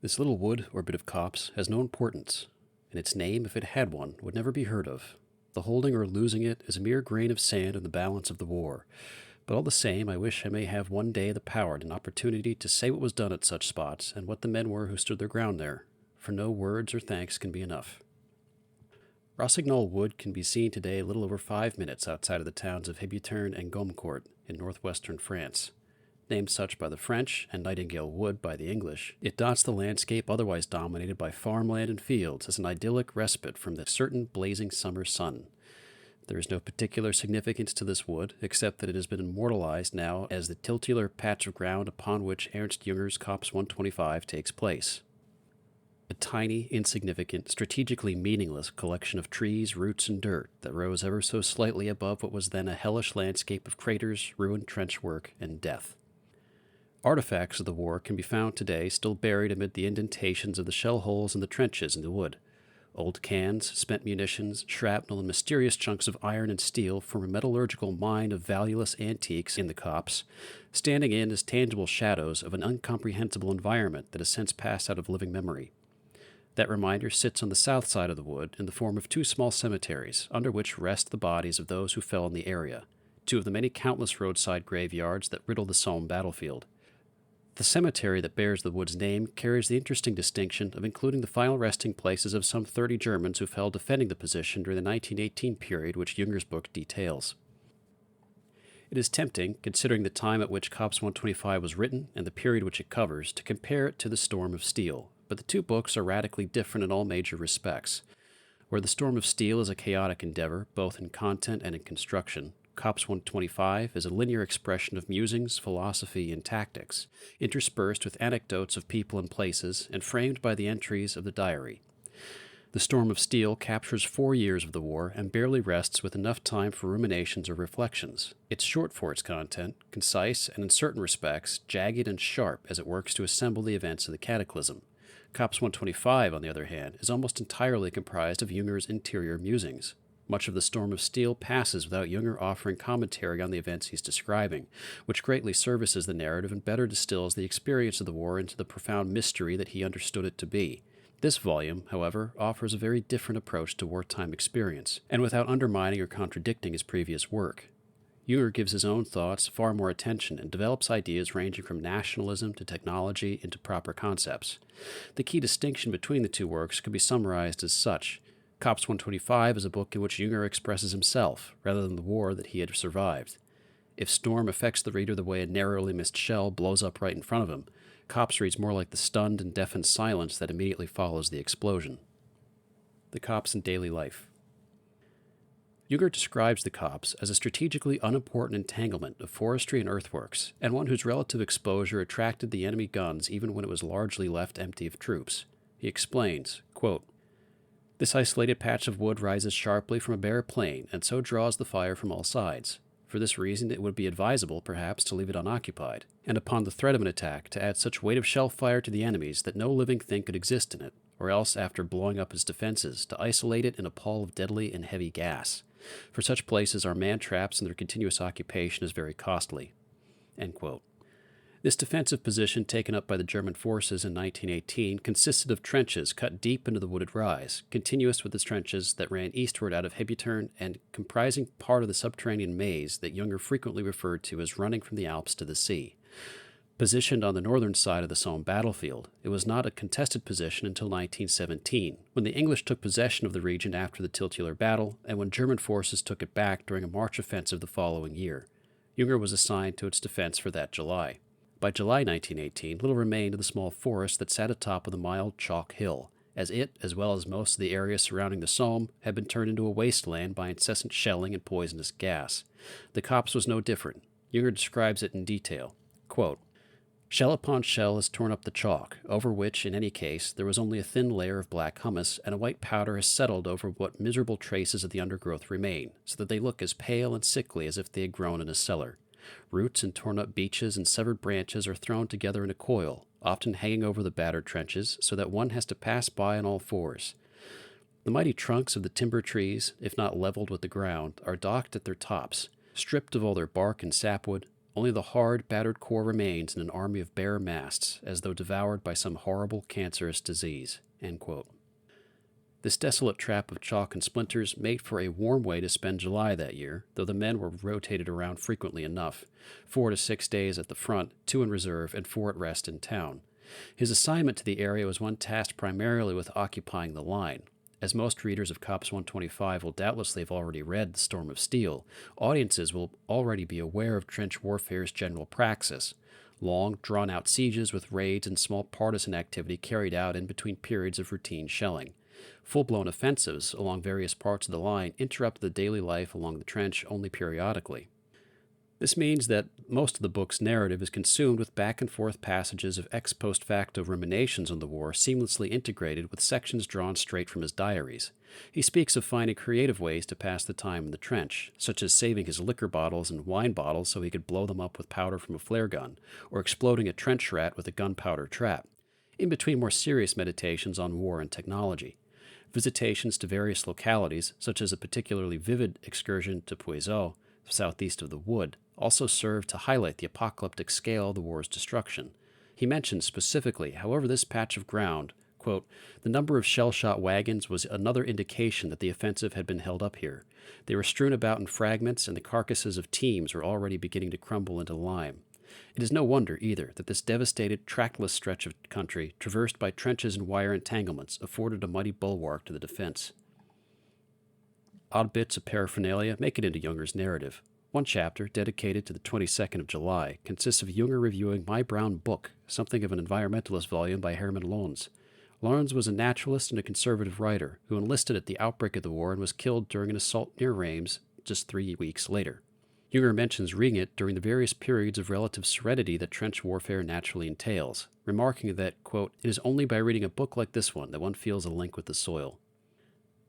This little wood or bit of copse has no importance, and its name, if it had one, would never be heard of. The holding or losing it is a mere grain of sand in the balance of the war. But all the same, I wish I may have one day the power and an opportunity to say what was done at such spots, and what the men were who stood their ground there, for no words or thanks can be enough. Rossignol Wood can be seen today a little over 5 minutes outside of the towns of Hebuterne and Gommecourt in northwestern France. Named such by the French and Nightingale Wood by the English, it dots the landscape otherwise dominated by farmland and fields as an idyllic respite from the certain blazing summer sun. There is no particular significance to this wood, except that it has been immortalized now as the titular patch of ground upon which Ernst Junger's Copse 125 takes place. A tiny, insignificant, strategically meaningless collection of trees, roots, and dirt that rose ever so slightly above what was then a hellish landscape of craters, ruined trenchwork, and death. Artifacts of the war can be found today still buried amid the indentations of the shell holes in the trenches in the wood. Old cans, spent munitions, shrapnel, and mysterious chunks of iron and steel form a metallurgical mine of valueless antiques in the copse, standing in as tangible shadows of an incomprehensible environment that has since passed out of living memory. That reminder sits on the south side of the wood in the form of 2 small cemeteries, under which rest the bodies of those who fell in the area, 2 of the many countless roadside graveyards that riddle the Somme battlefield. The cemetery that bears the wood's name carries the interesting distinction of including the final resting places of some 30 Germans who fell defending the position during the 1918 period which Junger's book details. It is tempting, considering the time at which Copse 125 was written and the period which it covers, to compare it to The Storm of Steel, but the 2 books are radically different in all major respects. Where The Storm of Steel is a chaotic endeavor, both in content and in construction, Copse 125 is a linear expression of musings, philosophy, and tactics, interspersed with anecdotes of people and places, and framed by the entries of the diary. The Storm of Steel captures 4 years of the war and barely rests with enough time for ruminations or reflections. It's short for its content, concise, and in certain respects, jagged and sharp as it works to assemble the events of the cataclysm. Copse 125, on the other hand, is almost entirely comprised of Junger's interior musings. Much of The Storm of Steel passes without Jünger offering commentary on the events he's describing, which greatly services the narrative and better distills the experience of the war into the profound mystery that he understood it to be. This volume, however, offers a very different approach to wartime experience, and without undermining or contradicting his previous work. Jünger gives his own thoughts far more attention and develops ideas ranging from nationalism to technology into proper concepts. The key distinction between the 2 works could be summarized as such. Copse 125 is a book in which Jünger expresses himself, rather than the war that he had survived. If Storm affects the reader the way a narrowly missed shell blows up right in front of him, Copse reads more like the stunned and deafened silence that immediately follows the explosion. The Copse in daily life. Jünger describes the Copse as a strategically unimportant entanglement of forestry and earthworks, and one whose relative exposure attracted the enemy guns even when it was largely left empty of troops. He explains, quote, "This isolated patch of wood rises sharply from a bare plain, and so draws the fire from all sides. For this reason it would be advisable, perhaps, to leave it unoccupied, and upon the threat of an attack to add such weight of shell fire to the enemies that no living thing could exist in it, or else, after blowing up its defenses, to isolate it in a pall of deadly and heavy gas. For such places are man-traps, and their continuous occupation is very costly." End quote. This defensive position taken up by the German forces in 1918 consisted of trenches cut deep into the wooded rise, continuous with the trenches that ran eastward out of Hebuterne and comprising part of the subterranean maze that Jünger frequently referred to as running from the Alps to the sea. Positioned on the northern side of the Somme battlefield, it was not a contested position until 1917, when the English took possession of the region after the titular battle, and when German forces took it back during a March offensive the following year. Jünger was assigned to its defense for that July. By July 1918, little remained of the small forest that sat atop of the mild chalk hill, as it, as well as most of the area surrounding the Somme, had been turned into a wasteland by incessant shelling and poisonous gas. The Copse was no different. Jünger describes it in detail. Quote, "Shell upon shell has torn up the chalk, over which, in any case, there was only a thin layer of black humus, and a white powder has settled over what miserable traces of the undergrowth remain, so that they look as pale and sickly as if they had grown in a cellar. Roots and torn-up beeches and severed branches are thrown together in a coil, often hanging over the battered trenches, so that one has to pass by on all fours. The mighty trunks of the timber trees, if not leveled with the ground, are docked at their tops, stripped of all their bark and sapwood. Only the hard, battered core remains in an army of bare masts, as though devoured by some horrible cancerous disease." End quote. This desolate trap of chalk and splinters made for a warm way to spend July that year, though the men were rotated around frequently enough, 4 to 6 days at the front, 2 in reserve, and 4 at rest in town. His assignment to the area was one tasked primarily with occupying the line. As most readers of Copse 125 will doubtlessly have already read The Storm of Steel, audiences will already be aware of trench warfare's general praxis: long, drawn-out sieges with raids and small partisan activity carried out in between periods of routine shelling. Full-blown offensives along various parts of the line interrupt the daily life along the trench only periodically. This means that most of the book's narrative is consumed with back-and-forth passages of ex post facto ruminations on the war seamlessly integrated with sections drawn straight from his diaries. He speaks of finding creative ways to pass the time in the trench, such as saving his liquor bottles and wine bottles so he could blow them up with powder from a flare gun, or exploding a trench rat with a gunpowder trap, in between more serious meditations on war and technology. Visitations to various localities, such as a particularly vivid excursion to Puiseaux, southeast of the Wood, also served to highlight the apocalyptic scale of the war's destruction. He mentions specifically, however, this patch of ground, quote, "The number of shell-shot wagons was another indication that the offensive had been held up here. They were strewn about in fragments, and the carcasses of teams were already beginning to crumble into lime. It is no wonder, either, that this devastated, trackless stretch of country, traversed by trenches and wire entanglements, afforded a mighty bulwark to the defense." Odd bits of paraphernalia make it into Junger's narrative. One chapter, dedicated to the 22nd of July, consists of Jünger reviewing My Brown Book, something of an environmentalist volume by Hermann Lohns. Lohns was a naturalist and a conservative writer who enlisted at the outbreak of the war and was killed during an assault near Reims just 3 weeks later. Jünger mentions reading it during the various periods of relative serenity that trench warfare naturally entails, remarking that, quote, "It is only by reading a book like this one that one feels a link with the soil."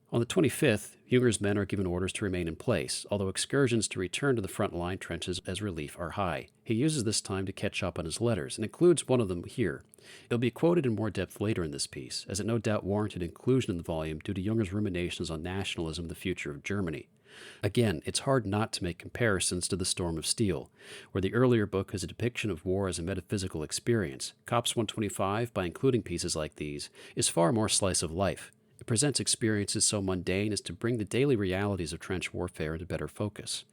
On the 25th, Junger's men are given orders to remain in place, although excursions to return to the front line trenches as relief are high. He uses this time to catch up on his letters, and includes one of them here. It'll be quoted in more depth later in this piece, as it no doubt warranted inclusion in the volume due to Junger's ruminations on nationalism and the future of Germany. Again, it's hard not to make comparisons to The Storm of Steel, where the earlier book is a depiction of war as a metaphysical experience. Copse 125, by including pieces like these, is far more slice of life. It presents experiences so mundane as to bring the daily realities of trench warfare into better focus.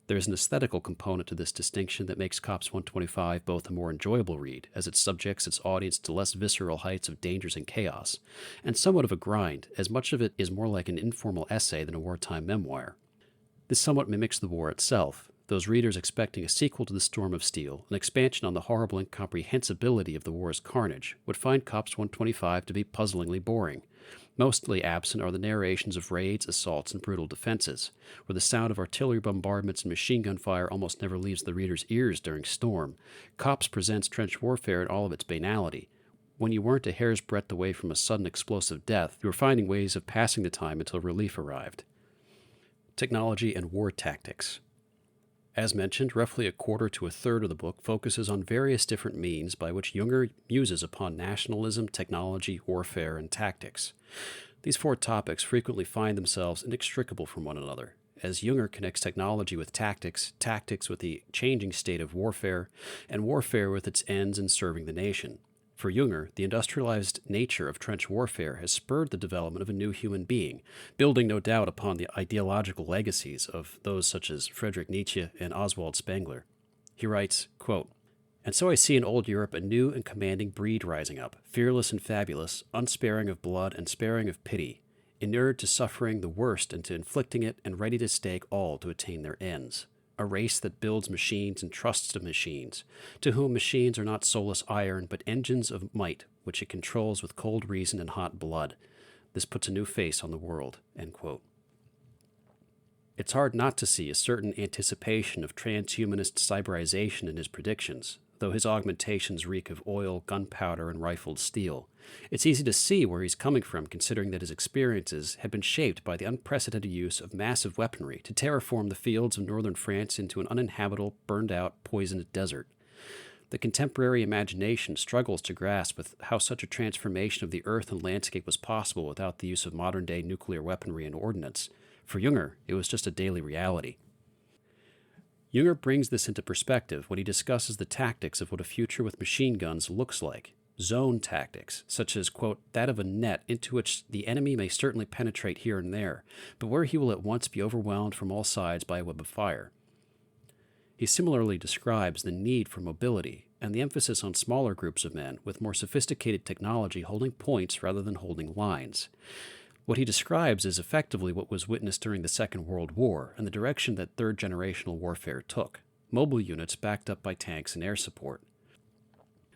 There is an aesthetical component to this distinction that makes Copse 125 both a more enjoyable read, as it subjects its audience to less visceral heights of dangers and chaos, and somewhat of a grind, as much of it is more like an informal essay than a wartime memoir. This somewhat mimics the war itself. Those readers expecting a sequel to The Storm of Steel, an expansion on the horrible incomprehensibility of the war's carnage, would find Copse 125 to be puzzlingly boring. Mostly absent are the narrations of raids, assaults, and brutal defenses, where the sound of artillery bombardments and machine gun fire almost never leaves the reader's ears during storm. Copse presents trench warfare in all of its banality. When you weren't a hair's breadth away from a sudden explosive death, you were finding ways of passing the time until relief arrived. Technology and war tactics. As mentioned, roughly a quarter to a third of the book focuses on various different means by which Jünger muses upon nationalism, technology, warfare, and tactics. These 4 topics frequently find themselves inextricable from one another, as Jünger connects technology with tactics, tactics with the changing state of warfare, and warfare with its ends in serving the nation. For Jünger, the industrialized nature of trench warfare has spurred the development of a new human being, building no doubt upon the ideological legacies of those such as Friedrich Nietzsche and Oswald Spengler. He writes, quote, "And so I see in old Europe a new and commanding breed rising up, fearless and fabulous, unsparing of blood and sparing of pity, inured to suffering the worst and to inflicting it, and ready to stake all to attain their ends. A race that builds machines and trusts to machines, to whom machines are not soulless iron, but engines of might, which it controls with cold reason and hot blood. This puts a new face on the world." End quote. It's hard not to see a certain anticipation of transhumanist cyberization in his predictions, though his augmentations reek of oil, gunpowder, and rifled steel. It's easy to see where he's coming from, considering that his experiences had been shaped by the unprecedented use of massive weaponry to terraform the fields of northern France into an uninhabitable, burned-out, poisoned desert. The contemporary imagination struggles to grasp with how such a transformation of the earth and landscape was possible without the use of modern-day nuclear weaponry and ordnance. For Jünger, it was just a daily reality. Jünger brings this into perspective when he discusses the tactics of what a future with machine guns looks like. Zone tactics, such as, quote, that of a net into which the enemy may certainly penetrate here and there, but where he will at once be overwhelmed from all sides by a web of fire. He similarly describes the need for mobility and the emphasis on smaller groups of men with more sophisticated technology holding points rather than holding lines. What he describes is effectively what was witnessed during the Second World War and the direction that third-generational warfare took, mobile units backed up by tanks and air support.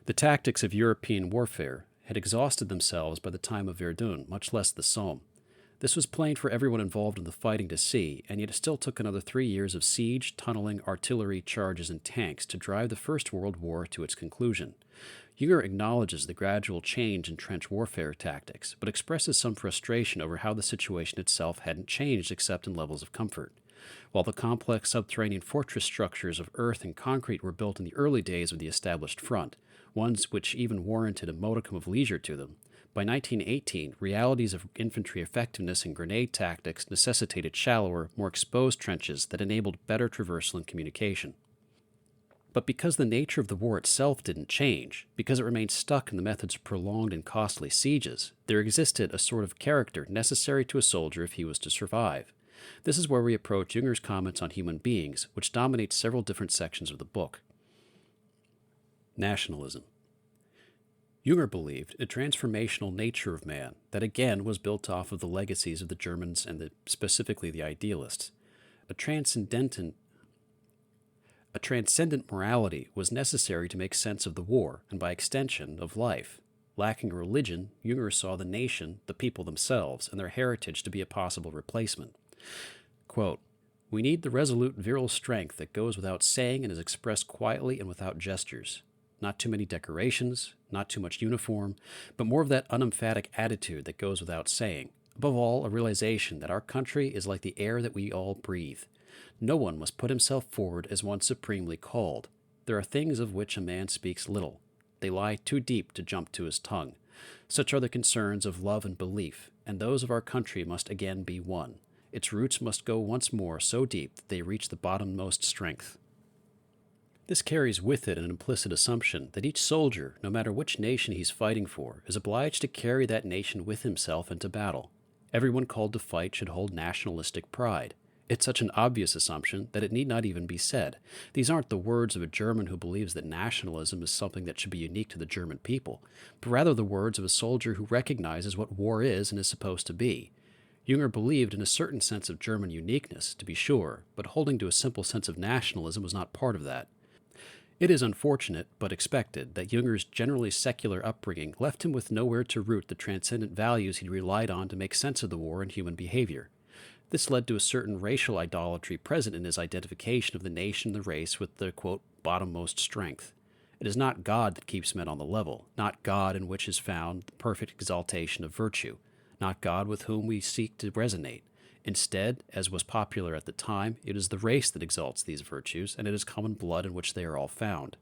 The tactics of European warfare had exhausted themselves by the time of Verdun, much less the Somme. This was plain for everyone involved in the fighting to see, and yet it still took another 3 years of siege, tunneling, artillery, charges, and tanks to drive the First World War to its conclusion. Jünger acknowledges the gradual change in trench warfare tactics, but expresses some frustration over how the situation itself hadn't changed except in levels of comfort. While the complex subterranean fortress structures of earth and concrete were built in the early days of the established front, ones which even warranted a modicum of leisure to them, by 1918, realities of infantry effectiveness and grenade tactics necessitated shallower, more exposed trenches that enabled better traversal and communication. But because the nature of the war itself didn't change, because it remained stuck in the methods of prolonged and costly sieges, there existed a sort of character necessary to a soldier if he was to survive. This is where we approach Jünger's comments on human beings, which dominate several different sections of the book. Nationalism. Jünger believed a transformational nature of man that again was built off of the legacies of the Germans and specifically the idealists. A transcendent morality was necessary to make sense of the war and by extension of life. Lacking a religion, Jünger saw the nation, the people themselves, and their heritage to be a possible replacement. Quote, we need the resolute virile strength that goes without saying and is expressed quietly and without gestures. Not too many decorations, not too much uniform, but more of that unemphatic attitude that goes without saying. Above all, a realization that our country is like the air that we all breathe. No one must put himself forward as one supremely called. There are things of which a man speaks little. They lie too deep to jump to his tongue. Such are the concerns of love and belief, and those of our country must again be one. Its roots must go once more so deep that they reach the bottommost strength. This carries with it an implicit assumption that each soldier, no matter which nation he's fighting for, is obliged to carry that nation with himself into battle. Everyone called to fight should hold nationalistic pride. It's such an obvious assumption that it need not even be said. These aren't the words of a German who believes that nationalism is something that should be unique to the German people, but rather the words of a soldier who recognizes what war is and is supposed to be. Jünger believed in a certain sense of German uniqueness, to be sure, but holding to a simple sense of nationalism was not part of that. It is unfortunate, but expected, that Jünger's generally secular upbringing left him with nowhere to root the transcendent values he relied on to make sense of the war and human behavior. This led to a certain racial idolatry present in his identification of the nation and the race with the, quote, bottommost strength. It is not God that keeps men on the level, not God in which is found the perfect exaltation of virtue, not God with whom we seek to resonate. Instead, as was popular at the time, it is the race that exalts these virtues, and it is common blood in which they are all found.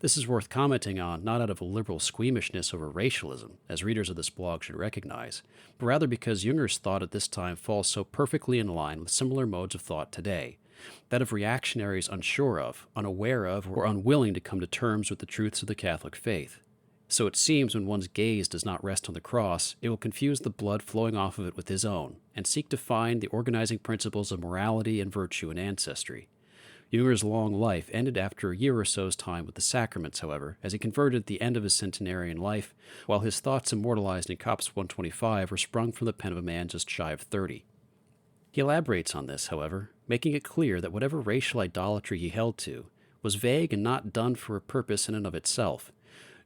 This is worth commenting on, not out of a liberal squeamishness over racialism, as readers of this blog should recognize, but rather because Jünger's thought at this time falls so perfectly in line with similar modes of thought today, that of reactionaries unsure of, unaware of, or unwilling to come to terms with the truths of the Catholic faith. So it seems when one's gaze does not rest on the cross, it will confuse the blood flowing off of it with his own, and seek to find the organizing principles of morality and virtue in ancestry. Jünger's long life ended after a year or so's time with the sacraments, however, as he converted at the end of his centenarian life, while his thoughts immortalized in Copse 125 were sprung from the pen of a man just shy of 30. He elaborates on this, however, making it clear that whatever racial idolatry he held to was vague and not done for a purpose in and of itself.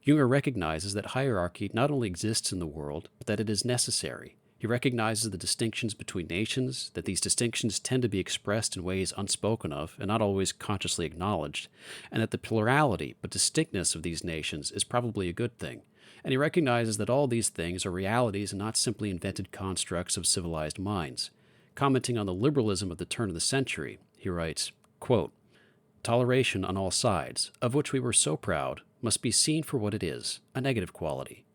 Jünger recognizes that hierarchy not only exists in the world, but that it is necessary. He recognizes the distinctions between nations, that these distinctions tend to be expressed in ways unspoken of and not always consciously acknowledged, and that the plurality but distinctness of these nations is probably a good thing. And he recognizes that all these things are realities and not simply invented constructs of civilized minds. Commenting on the liberalism of the turn of the century, he writes, quote, toleration on all sides, of which we were so proud, must be seen for what it is, a negative quality.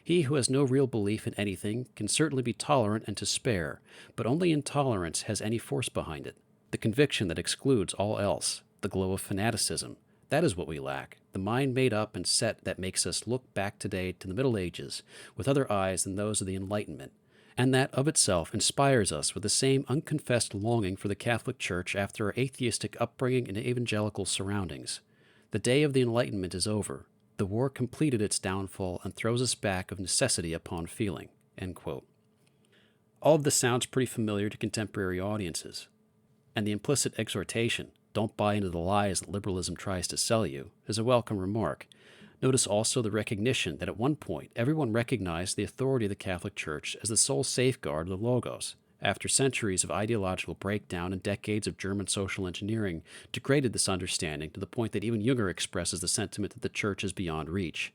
He who has no real belief in anything can certainly be tolerant and to spare, but only intolerance has any force behind it, the conviction that excludes all else, the glow of fanaticism. That is what we lack, the mind made up and set that makes us look back today to the Middle Ages with other eyes than those of the Enlightenment, and that of itself inspires us with the same unconfessed longing for the Catholic Church after our atheistic upbringing and evangelical surroundings. The day of the Enlightenment is over. The war completed its downfall and throws us back of necessity upon feeling." End quote. All of this sounds pretty familiar to contemporary audiences, and the implicit exhortation, "Don't buy into the lies that liberalism tries to sell you," is a welcome remark. Notice also the recognition that at one point everyone recognized the authority of the Catholic Church as the sole safeguard of the Logos, after centuries of ideological breakdown and decades of German social engineering degraded this understanding to the point that even Jünger expresses the sentiment that the Church is beyond reach.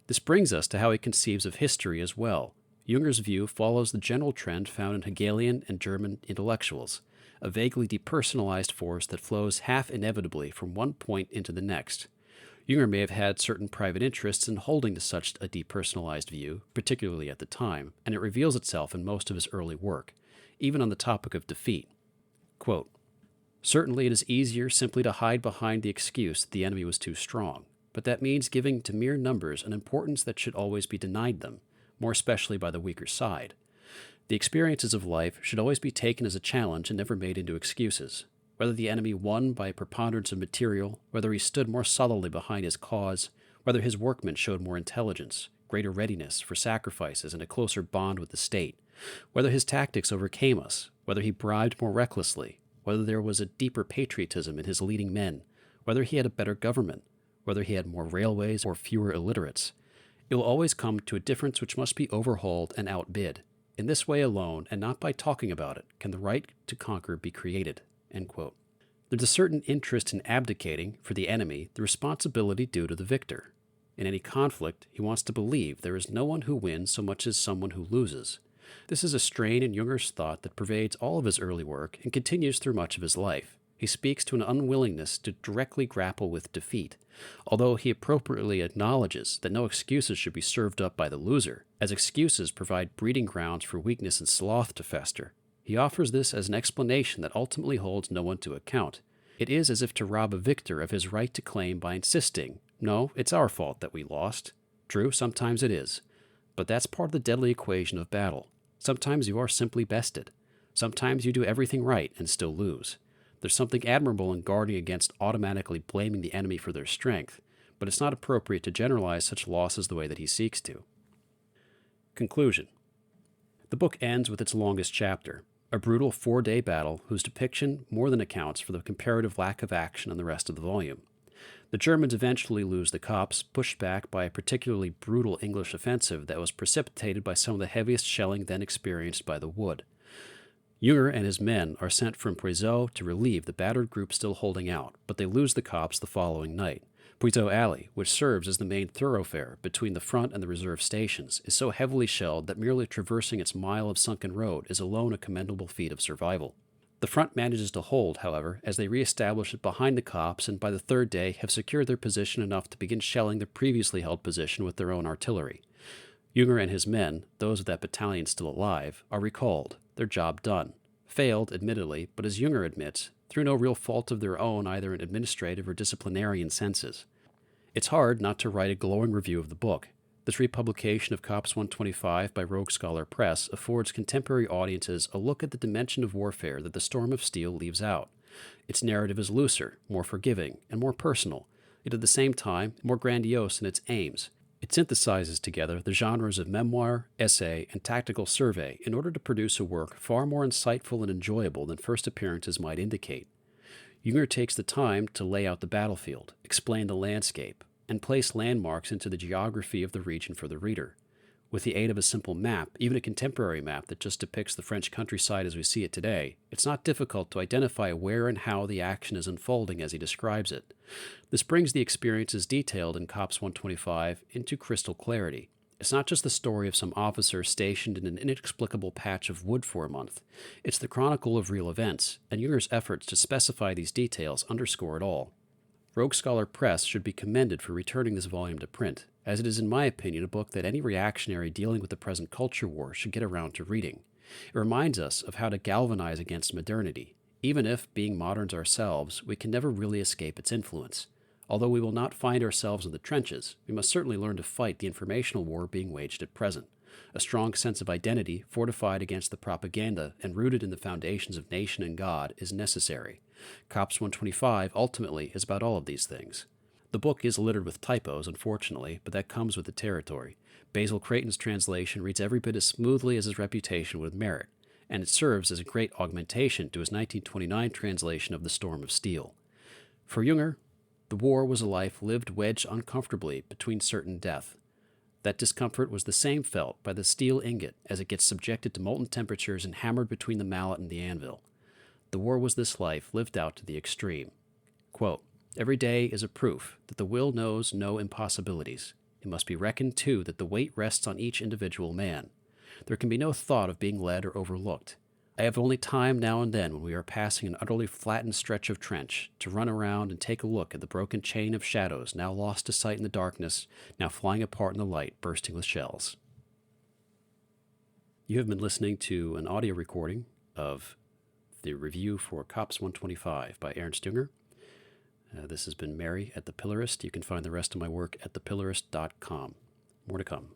This brings us to how he conceives of history as well. Jünger's view follows the general trend found in Hegelian and German intellectuals, a vaguely depersonalized force that flows half inevitably from one point into the next. Jünger may have had certain private interests in holding to such a depersonalized view, particularly at the time, and it reveals itself in most of his early work, even on the topic of defeat. Quote, "Certainly it is easier simply to hide behind the excuse that the enemy was too strong, but that means giving to mere numbers an importance that should always be denied them, more especially by the weaker side. The experiences of life should always be taken as a challenge and never made into excuses. Whether the enemy won by a preponderance of material, whether he stood more solidly behind his cause, whether his workmen showed more intelligence, greater readiness for sacrifices and a closer bond with the state, whether his tactics overcame us, whether he bribed more recklessly, whether there was a deeper patriotism in his leading men, whether he had a better government, whether he had more railways or fewer illiterates, it will always come to a difference which must be overhauled and outbid. In this way alone, and not by talking about it, can the right to conquer be created." End quote. There's a certain interest in abdicating, for the enemy, the responsibility due to the victor. In any conflict, he wants to believe there is no one who wins so much as someone who loses. This is a strain in Jünger's thought that pervades all of his early work and continues through much of his life. He speaks to an unwillingness to directly grapple with defeat, although he appropriately acknowledges that no excuses should be served up by the loser, as excuses provide breeding grounds for weakness and sloth to fester. He offers this as an explanation that ultimately holds no one to account. It is as if to rob a victor of his right to claim by insisting, "No, it's our fault that we lost." True, sometimes it is. But that's part of the deadly equation of battle. Sometimes you are simply bested. Sometimes you do everything right and still lose. There's something admirable in guarding against automatically blaming the enemy for their strength, but it's not appropriate to generalize such losses the way that he seeks to. Conclusion. The book ends with its longest chapter, a brutal 4-day battle whose depiction more than accounts for the comparative lack of action in the rest of the volume. The Germans eventually lose the Copse, pushed back by a particularly brutal English offensive that was precipitated by some of the heaviest shelling then experienced by the Wood. Jünger and his men are sent from Puiseaux to relieve the battered group still holding out, but they lose the Copse the following night. Puiseaux Alley, which serves as the main thoroughfare between the front and the reserve stations, is so heavily shelled that merely traversing its mile of sunken road is alone a commendable feat of survival. The front manages to hold, however, as they re-establish it behind the Copse and by the third day have secured their position enough to begin shelling the previously held position with their own artillery. Jünger and his men, those of that battalion still alive, are recalled, their job done. Failed, admittedly, but as Jünger admits, through no real fault of their own either in administrative or disciplinarian senses. It's hard not to write a glowing review of the book. This republication of Copse 125 by Rogue Scholar Press affords contemporary audiences a look at the dimension of warfare that the Storm of Steel leaves out. Its narrative is looser, more forgiving, and more personal, yet at the same time more grandiose in its aims. It synthesizes together the genres of memoir, essay, and tactical survey in order to produce a work far more insightful and enjoyable than first appearances might indicate. Jünger takes the time to lay out the battlefield, explain the landscape, and place landmarks into the geography of the region for the reader. With the aid of a simple map, even a contemporary map that just depicts the French countryside as we see it today, it's not difficult to identify where and how the action is unfolding as he describes it. This brings the experiences detailed in Copse 125 into crystal clarity. It's not just the story of some officer stationed in an inexplicable patch of wood for a month. It's the chronicle of real events, and Jünger's efforts to specify these details underscore it all. Rogue Scholar Press should be commended for returning this volume to print, as it is in my opinion a book that any reactionary dealing with the present culture war should get around to reading. It reminds us of how to galvanize against modernity. Even if, being moderns ourselves, we can never really escape its influence. Although we will not find ourselves in the trenches, we must certainly learn to fight the informational war being waged at present. A strong sense of identity, fortified against the propaganda and rooted in the foundations of nation and God, is necessary. Copse 125 ultimately is about all of these things. The book is littered with typos, unfortunately, but that comes with the territory. Basil Creighton's translation reads every bit as smoothly as his reputation would merit, and it serves as a great augmentation to his 1929 translation of The Storm of Steel. For Jünger, the war was a life lived wedged uncomfortably between certain death. That discomfort was the same felt by the steel ingot as it gets subjected to molten temperatures and hammered between the mallet and the anvil. The war was this life lived out to the extreme. Quote, "Every day is a proof that the will knows no impossibilities. It must be reckoned, too, that the weight rests on each individual man. There can be no thought of being led or overlooked. I have only time now and then when we are passing an utterly flattened stretch of trench to run around and take a look at the broken chain of shadows now lost to sight in the darkness, now flying apart in the light, bursting with shells." You have been listening to an audio recording of the review for Copse 125 by Ernst Junger. This has been Mary at The Pillarist. You can find the rest of my work at thepillarist.com. More to come.